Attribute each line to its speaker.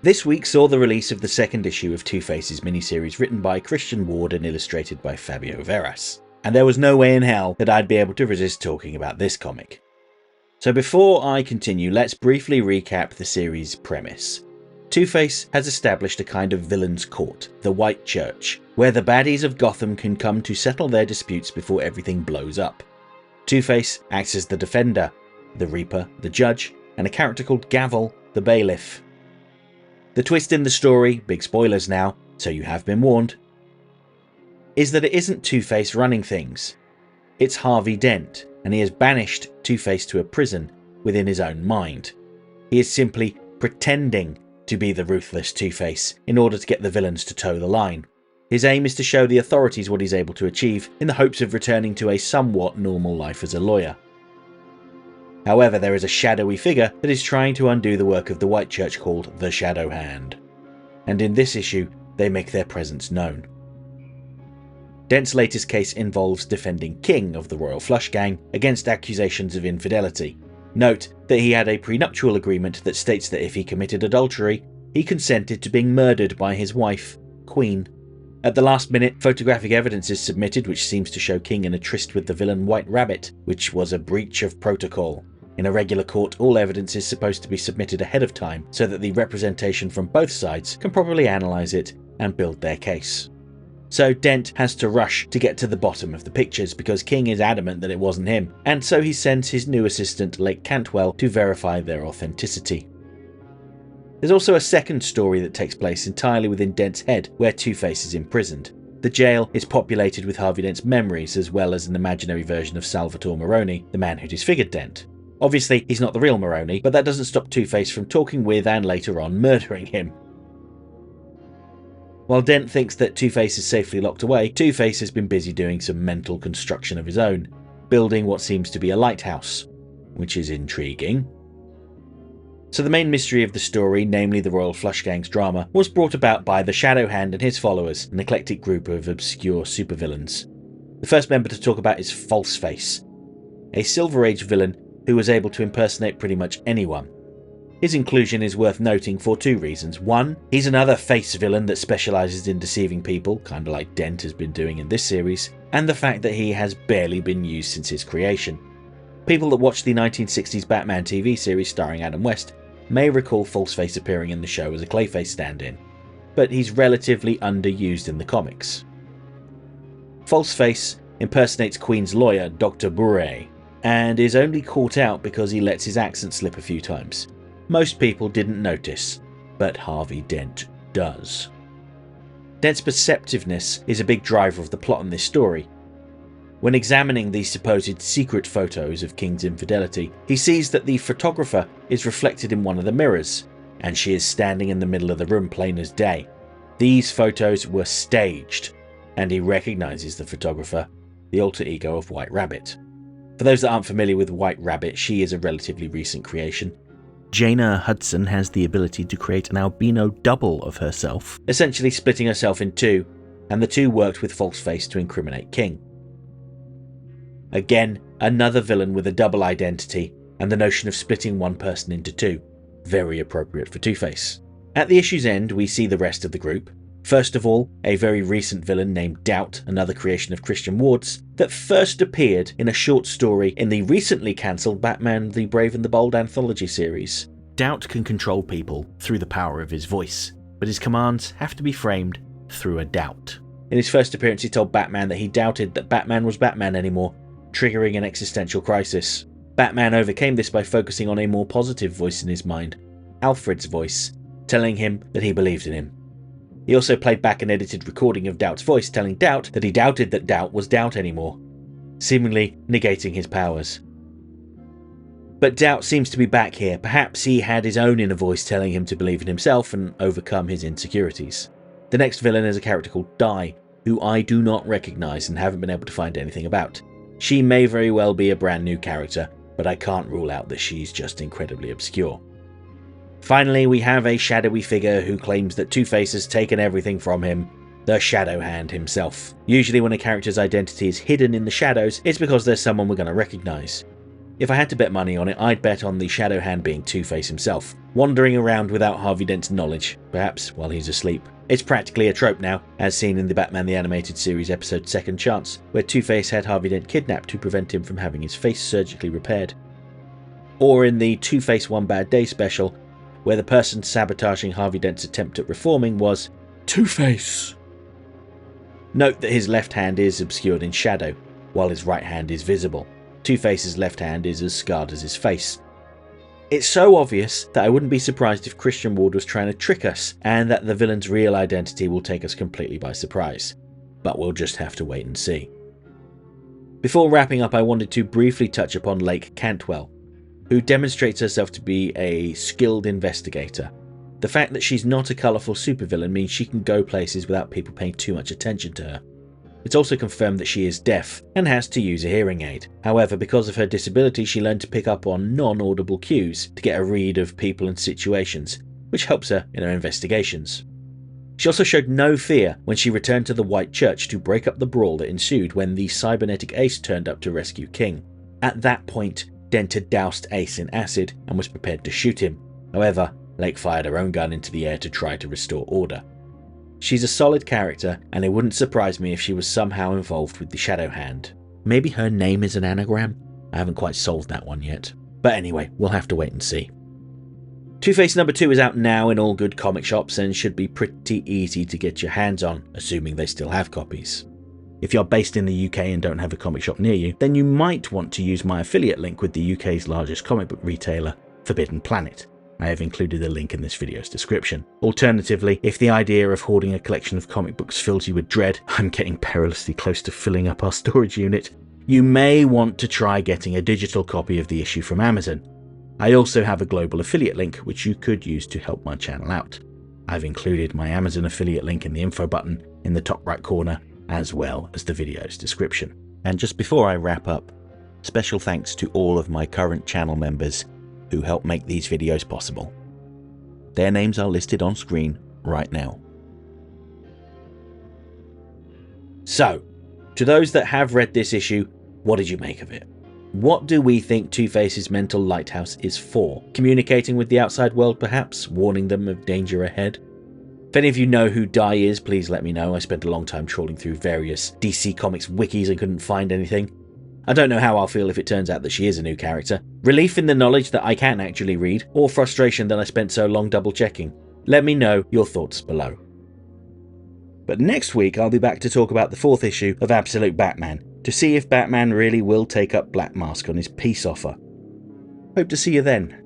Speaker 1: This week saw the release of the second issue of Two-Face's miniseries written by Christian Ward and illustrated by Fabio Veras, and there was no way in hell that I'd be able to resist talking about this comic. So before I continue, let's briefly recap the series' premise. Two-Face has established a kind of villain's court, the White Church, where the baddies of Gotham can come to settle their disputes before everything blows up. Two-Face acts as the defender, the Reaper, the judge, and a character called Gavel, the bailiff. The twist in the story, big spoilers now, so you have been warned, is that it isn't Two-Face running things. It's Harvey Dent, and he has banished Two-Face to a prison within his own mind. He is simply pretending to be the ruthless Two-Face in order to get the villains to toe the line. His aim is to show the authorities what he's able to achieve in the hopes of returning to a somewhat normal life as a lawyer. However, there is a shadowy figure that is trying to undo the work of the White Church called the Shadow Hand, and in this issue they make their presence known. Dent's latest case involves defending King of the Royal Flush Gang against accusations of infidelity. Note that he had a prenuptial agreement that states that if he committed adultery, he consented to being murdered by his wife, Queen. At the last minute, photographic evidence is submitted which seems to show King in a tryst with the villain White Rabbit, which was a breach of protocol. In a regular court, all evidence is supposed to be submitted ahead of time so that the representation from both sides can properly analyse it and build their case. So Dent has to rush to get to the bottom of the pictures because King is adamant that it wasn't him, and so he sends his new assistant Lake Cantwell to verify their authenticity. There's also a second story that takes place entirely within Dent's head, where Two-Face is imprisoned. The jail is populated with Harvey Dent's memories as well as an imaginary version of Salvatore Moroni, the man who disfigured Dent. Obviously, he's not the real Moroni, but that doesn't stop Two-Face from talking with and later on murdering him. While Dent thinks that Two-Face is safely locked away, Two-Face has been busy doing some mental construction of his own, building what seems to be a lighthouse, which is intriguing. So the main mystery of the story, namely the Royal Flush Gang's drama, was brought about by the Shadow Hand and his followers, an eclectic group of obscure supervillains. The first member to talk about is Falseface, a Silver Age villain who was able to impersonate pretty much anyone. His inclusion is worth noting for two reasons. One, he's another face villain that specialises in deceiving people, kinda like Dent has been doing in this series, and the fact that he has barely been used since his creation. People that watched the 1960s Batman TV series starring Adam West may recall Falseface appearing in the show as a Clayface stand-in, but he's relatively underused in the comics. Falseface impersonates Queen's lawyer, Dr. Bure, and is only caught out because he lets his accent slip a few times. Most people didn't notice, but Harvey Dent does. Dent's perceptiveness is a big driver of the plot in this story. When examining the supposed secret photos of King's infidelity, he sees that the photographer is reflected in one of the mirrors, and she is standing in the middle of the room plain as day. These photos were staged, and he recognises the photographer, the alter ego of White Rabbit. For those that aren't familiar with White Rabbit, she is a relatively recent creation. Jaina Hudson has the ability to create an albino double of herself, essentially splitting herself in two, and the two worked with Falseface to incriminate King. Again, another villain with a double identity, and the notion of splitting one person into two. Very appropriate for Two-Face. At the issue's end, we see the rest of the group. First of all, a very recent villain named Doubt, another creation of Christian Ward's, that first appeared in a short story in the recently cancelled Batman the Brave and the Bold anthology series. Doubt can control people through the power of his voice, but his commands have to be framed through a doubt. In his first appearance, he told Batman that he doubted that Batman was Batman anymore, triggering an existential crisis. Batman overcame this by focusing on a more positive voice in his mind, Alfred's voice, telling him that he believed in him. He also played back an edited recording of Doubt's voice telling Doubt that he doubted that Doubt was Doubt anymore, seemingly negating his powers. But Doubt seems to be back here. Perhaps he had his own inner voice telling him to believe in himself and overcome his insecurities. The next villain is a character called Di, who I do not recognise and haven't been able to find anything about. She may very well be a brand new character, but I can't rule out that she's just incredibly obscure. Finally, we have a shadowy figure who claims that Two-Face has taken everything from him, the Shadow Hand himself. Usually when a character's identity is hidden in the shadows, it's because there's someone we're going to recognise. If I had to bet money on it, I'd bet on the Shadow Hand being Two-Face himself. wandering around without Harvey Dent's knowledge, perhaps while he's asleep. It's practically a trope now, as seen in the Batman the Animated Series episode Second Chance, where Two-Face had Harvey Dent kidnapped to prevent him from having his face surgically repaired. Or in the Two-Face One Bad Day special, where the person sabotaging Harvey Dent's attempt at reforming was Two-Face. Note that his left hand is obscured in shadow, while his right hand is visible. Two-Face's left hand is as scarred as his face. It's so obvious that I wouldn't be surprised if Christian Ward was trying to trick us, and that the villain's real identity will take us completely by surprise. But we'll just have to wait and see. Before wrapping up, I wanted to briefly touch upon Lake Cantwell, who demonstrates herself to be a skilled investigator. The fact that she's not a colourful supervillain means she can go places without people paying too much attention to her. It's also confirmed that she is deaf and has to use a hearing aid. However, because of her disability, she learned to pick up on non-audible cues to get a read of people and situations, which helps her in her investigations. She also showed no fear when she returned to the White Church to break up the brawl that ensued when the cybernetic Ace turned up to rescue King. At that point, Dent had doused Ace in acid and was prepared to shoot him. However, Lake fired her own gun into the air to try to restore order. She's a solid character, and it wouldn't surprise me if she was somehow involved with the Shadow Hand. Maybe her name is an anagram? I haven't quite solved that one yet. But anyway, we'll have to wait and see. Two-Face number 2 is out now in all good comic shops and should be pretty easy to get your hands on, assuming they still have copies. If you're based in the UK and don't have a comic shop near you, then you might want to use my affiliate link with the UK's largest comic book retailer, Forbidden Planet. I have included a link in this video's description. Alternatively, if the idea of hoarding a collection of comic books fills you with dread, I'm getting perilously close to filling up our storage unit, you may want to try getting a digital copy of the issue from Amazon. I also have a global affiliate link which you could use to help my channel out. I've included my Amazon affiliate link in the info button in the top right corner, as well as the video's description. And just before I wrap up, special thanks to all of my current channel members who help make these videos possible. Their names are listed on screen right now. So, to those that have read this issue, what did you make of it? What do we think Two-Face's mental lighthouse is for? Communicating with the outside world perhaps? Warning them of danger ahead? If any of you know who Dai is, please let me know. I spent a long time trawling through various DC Comics wikis and couldn't find anything. I don't know how I'll feel if it turns out that she is a new character. Relief in the knowledge that I can actually read, or frustration that I spent so long double checking. Let me know your thoughts below. But next week I'll be back to talk about the 4th issue of Absolute Batman, to see if Batman really will take up Black Mask on his peace offer. Hope to see you then.